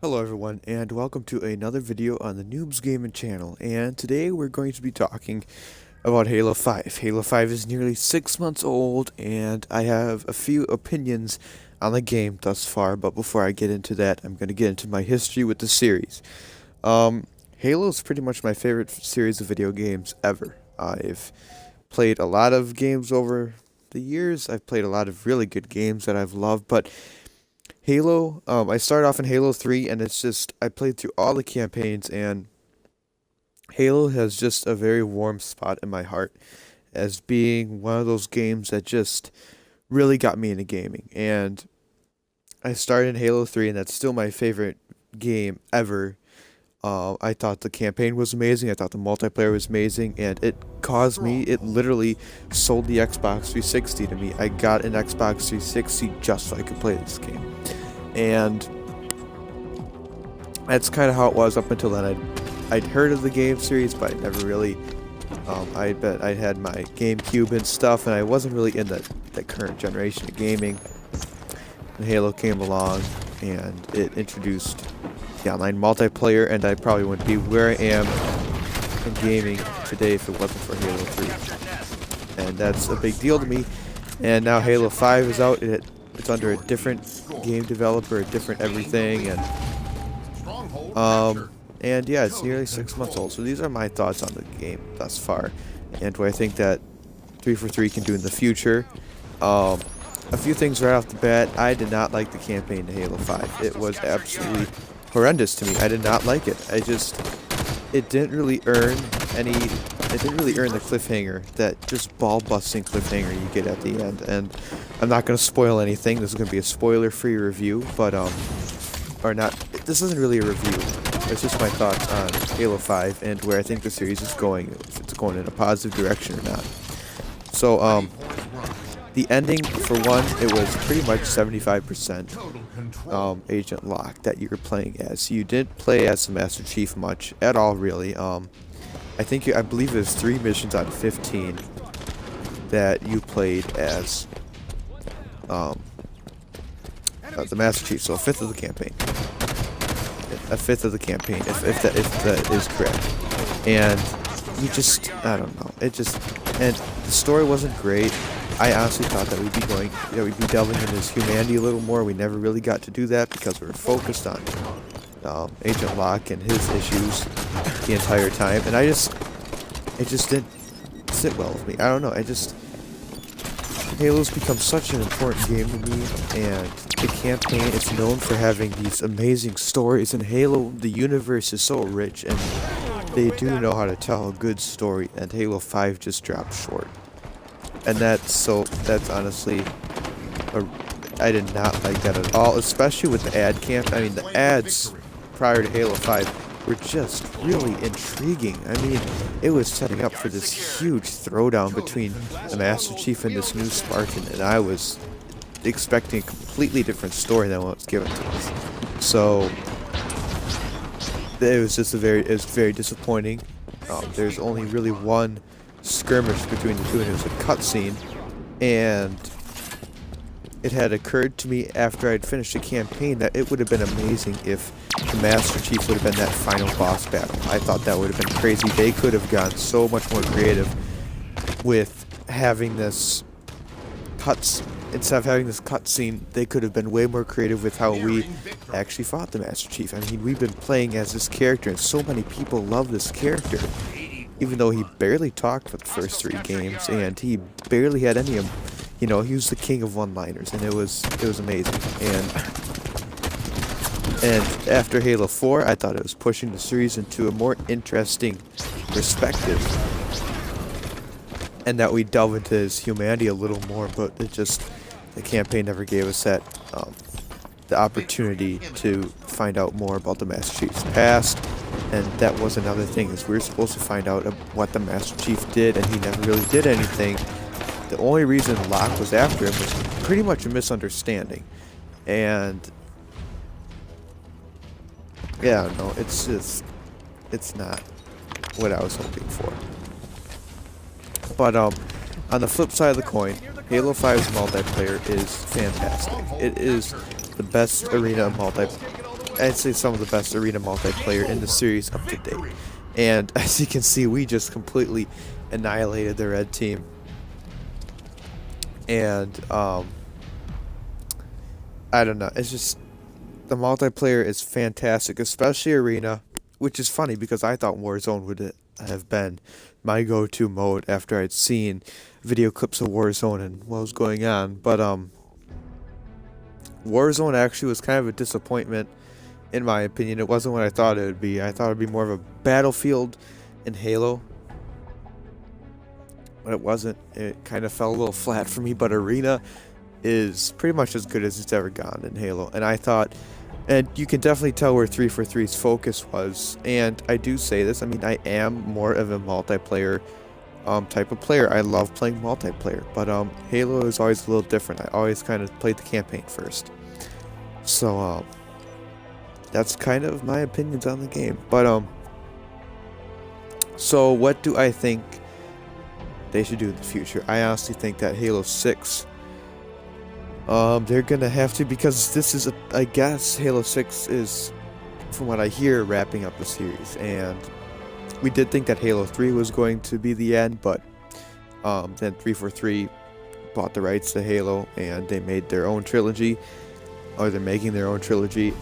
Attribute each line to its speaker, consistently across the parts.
Speaker 1: Hello everyone, and welcome to another video on the Noobs Gaming channel, and today we're going to be talking about Halo 5. Halo 5 is nearly 6 months old, and I have a few opinions on the game thus far, but before I get into that, I'm going to get into my history with the series. Halo is pretty much my favorite series of video games ever. I've played a lot of games over the years, I've played a lot of really good games that I've loved, but Halo, I started off in Halo 3, and it's just, I played through all the campaigns, and Halo has just a very warm spot in my heart as being one of those games that just really got me into gaming. And I started in Halo 3, and that's still my favorite game ever. I thought the campaign was amazing, I thought the multiplayer was amazing, and it literally sold the Xbox 360 to me. I got an Xbox 360 just so I could play this game. And that's kind of how it was up until then. I'd heard of the game series, but I never really. I had my GameCube and stuff, and I wasn't really in the current generation of gaming. And Halo came along, and it introduced the online multiplayer, and I probably wouldn't be where I am in gaming today if it wasn't for Halo 3. And that's a big deal to me. And now Halo 5 is out. It's under a different game developer, a different everything, and yeah, it's nearly 6 months old. So these are my thoughts on the game thus far, and what I think that 343 can do in the future. A few things right off the bat. I did not like the campaign to Halo 5. It was absolutely horrendous to me. I did not like it. It didn't really earn the cliffhanger, that just ball-busting cliffhanger you get at the end. And I'm not going to spoil anything. This is going to be a spoiler-free review, but, or not, this isn't really a review. It's just my thoughts on Halo 5 and where I think the series is going, if it's going in a positive direction or not. So, the ending, for one, it was pretty much 75% Agent Locke that you were playing as. You didn't play as the Master Chief much at all, really. I believe there's 3 missions out of 15 that you played as the Master Chief, so a fifth of the campaign. A fifth of the campaign, if that is correct. And I don't know. And the story wasn't great. I honestly thought that we'd be delving into his humanity a little more. We never really got to do that because we were focused on Agent Locke and his issues the entire time, and it just didn't sit well with me. I don't know. Halo's become such an important game to me, and the campaign is known for having these amazing stories. And Halo, the universe is so rich, and they do know how to tell a good story. And Halo 5 just dropped short. And that's honestly, I did not like that at all, especially with the ad camp. I mean, the ads prior to Halo 5 were just really intriguing. I mean, it was setting up for this huge throwdown between the Master Chief and this new Spartan, and I was expecting a completely different story than what was given to us. So it was very disappointing. There's only really one skirmish between the two, and it was a cutscene, and it had occurred to me after I'd finished the campaign that it would have been amazing if the Master Chief would have been that final boss battle. I thought that would have been crazy. They could have gone so much more creative with having this instead of having this cutscene. They could have been way more creative with how we actually fought the Master Chief. I mean, we've been playing as this character, and so many people love this character. Even though he barely talked for the first 3 games, and he barely had any of, he was the king of one-liners, and it was amazing. And after Halo 4, I thought it was pushing the series into a more interesting perspective, and that we delve into his humanity a little more. But the campaign never gave us the opportunity to find out more about the Master Chief's past. And that was another thing, is we were supposed to find out what the Master Chief did, and he never really did anything. The only reason Locke was after him was pretty much a misunderstanding. And yeah, no, it's not what I was hoping for. But on the flip side of the coin, Halo 5's multiplayer is fantastic. It is the best arena multiplayer I'd say some of the best arena multiplayer in the series up to date. And as you can see, we just completely annihilated the red team. And I don't know, it's just, the multiplayer is fantastic, especially arena, which is funny because I thought Warzone would have been my go-to mode after I'd seen video clips of Warzone and what was going on. But Warzone actually was kind of a disappointment in my opinion. It wasn't what I thought it would be. I thought it would be more of a Battlefield in Halo, but it wasn't. It kind of fell a little flat for me. But arena is pretty much as good as it's ever gone in Halo, and I thought, and you can definitely tell where 343's focus was. And I do say this, I mean, I am more of a multiplayer type of player. I love playing multiplayer, but Halo is always a little different. I always kind of played the campaign first. So that's kind of my opinions on the game. But so what do I think they should do in the future? I honestly think that Halo 6, they're gonna have to, because this is I guess Halo 6 is, from what I hear, wrapping up the series. And we did think that Halo 3 was going to be the end, but then 343 bought the rights to Halo and they made their own trilogy, or they're making their own trilogy.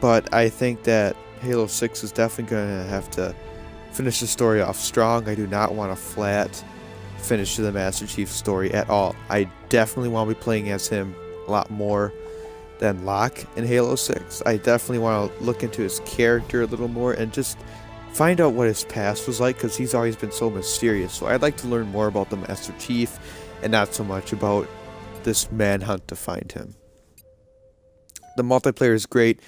Speaker 1: But I think that Halo 6 is definitely going to have to finish the story off strong. I do not want a flat finish to the Master Chief story at all. I definitely want to be playing as him a lot more than Locke in Halo 6. I definitely want to look into his character a little more and just find out what his past was like, because he's always been so mysterious. So I'd like to learn more about the Master Chief and not so much about this manhunt to find him. The multiplayer is great.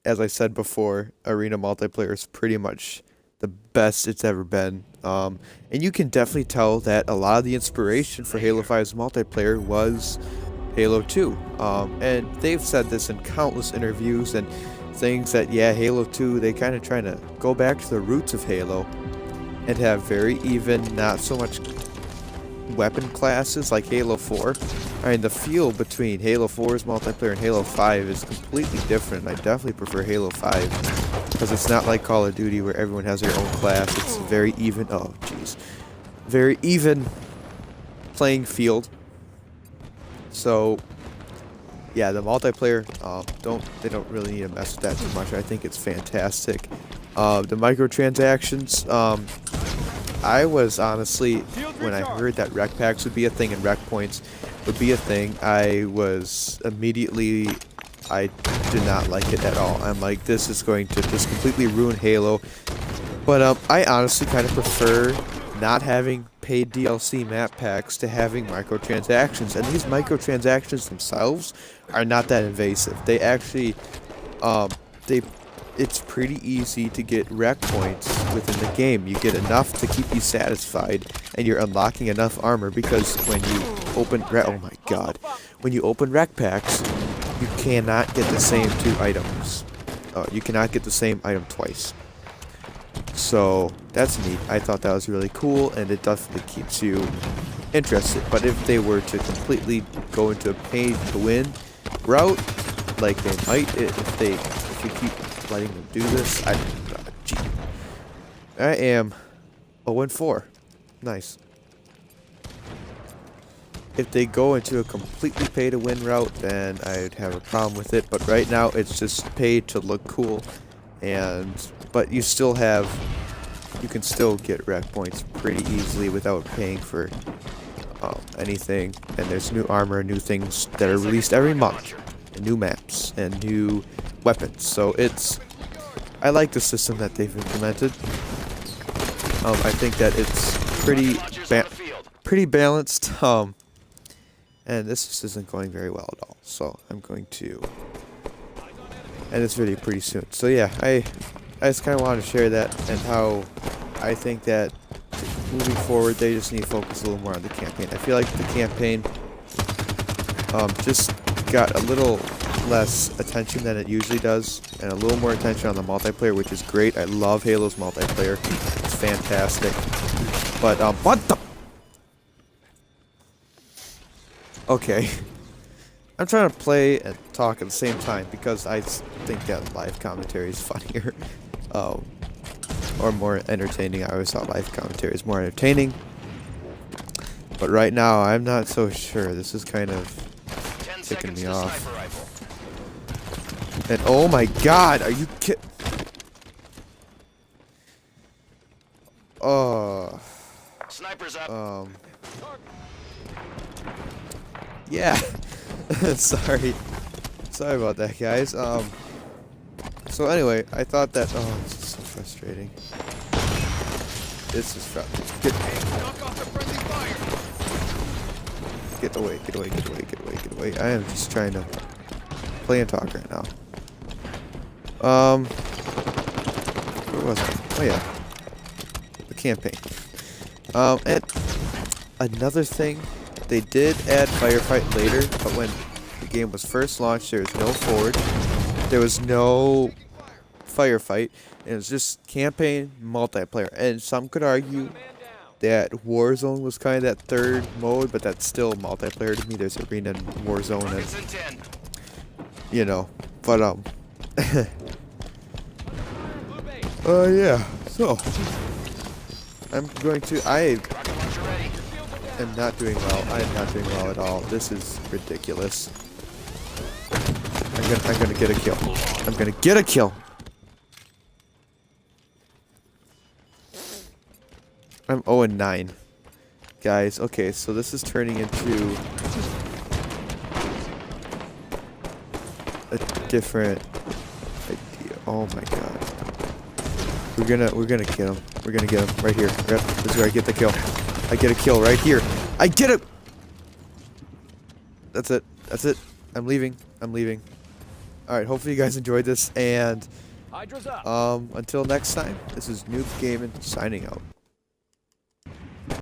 Speaker 1: As I said before, arena multiplayer is pretty much the best it's ever been. And you can definitely tell that a lot of the inspiration for Halo 5's multiplayer was Halo 2. And they've said this in countless interviews and things, that yeah, Halo 2, they kind of trying to go back to the roots of Halo and have very even, not so much weapon classes like Halo 4. I mean, the feel between Halo 4's multiplayer and Halo 5 is completely different. I definitely prefer Halo 5 because it's not like Call of Duty where everyone has their own class. It's very even, oh jeez, very even playing field. So yeah, the multiplayer, they don't really need to mess with that too much. I think it's fantastic. The microtransactions, I was honestly, when I heard that rec packs would be a thing and rec points would be a thing, I was immediately, I did not like it at all. I'm like, this is going to just completely ruin Halo. But I honestly kind of prefer not having paid DLC map packs to having microtransactions, and these microtransactions themselves are not that invasive. They actually, it's pretty easy to get rec points within the game. You get enough to keep you satisfied, and you're unlocking enough armor, because when you open, oh my god, when you open rec packs, you cannot get the same 2 items. You cannot get the same item twice. So that's neat. I thought that was really cool, and it definitely keeps you interested. But if they were to completely go into a pay to win route, like they might, if you keep letting them do this, I am 0-4. Nice. If they go into a completely pay to win route, then I'd have a problem with it. But right now it's just paid to look cool, but you still have, you can still get rec points pretty easily without paying for anything. And there's new armor, new things that are released every month, and new maps and new weapons. So I like the system that they've implemented. I think that it's pretty balanced. And this just isn't going very well at all. So I'm going to end this video pretty soon. So yeah, I just kind of wanted to share that, and how I think that moving forward they just need to focus a little more on the campaign. I feel like the campaign just got a little less attention than it usually does, and a little more attention on the multiplayer, which is great. I love Halo's multiplayer. It's fantastic. But what the? Okay. I'm trying to play and talk at the same time because I think that live commentary is funnier, or more entertaining. I always thought live commentary is more entertaining, but right now I'm not so sure. This is kind of ticking me off. And oh my God, are you kidding? Oh.
Speaker 2: Snipers up.
Speaker 1: Yeah. Sorry about that, guys. So anyway, I thought that. Oh, this is so frustrating. This is frustrating. Get away! Get away! Get away! Get away! Get away! I am just trying to play and talk right now. Where was I? Oh yeah, the campaign. And another thing, they did add firefight later, but when the game was first launched, there was no forward, there was no firefight, and it was just campaign multiplayer. And some could argue that Warzone was kind of that third mode, but that's still multiplayer to me. There's Arena and Warzone, and you know, but yeah. So I am not doing well. I am not doing well at all. This is ridiculous. I'm gonna get a kill. I'm gonna get a kill. I'm 0-9. Guys, okay, so this is turning into a different idea. Oh my God. We're gonna get him. We're gonna get him right here. This is where I get the kill. I get a kill right here. I get it. That's it. That's it. I'm leaving. I'm leaving. All right. Hopefully you guys enjoyed this, and until next time, this is Noob Gaming signing out.